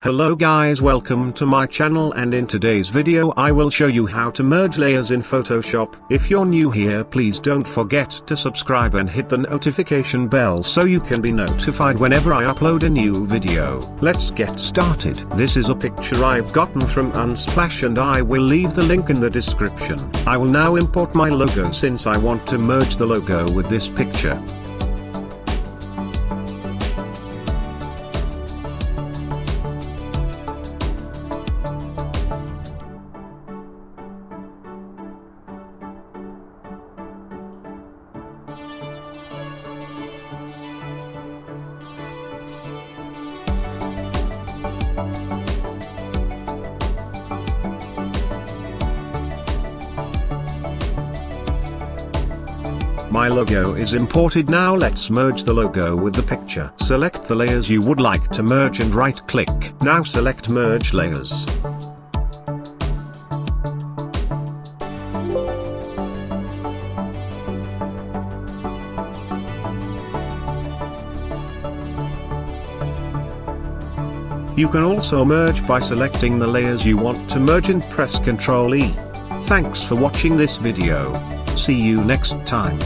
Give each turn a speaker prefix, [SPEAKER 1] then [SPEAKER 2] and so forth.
[SPEAKER 1] Hello guys, welcome to my channel, and in today's video I will show you how to merge layers in Photoshop. If you're new here, please don't forget to subscribe and hit the notification bell so you can be notified whenever I upload a new video. Let's get started. This is a picture I've gotten from Unsplash and I will leave the link in the description. I will now import my logo since I want to merge the logo with this picture. My logo is imported. Now let's merge the logo with the picture. Select the layers you would like to merge and right click. Now select merge layers. You can also merge by selecting the layers you want to merge and press Ctrl E. Thanks for watching this video. See you next time.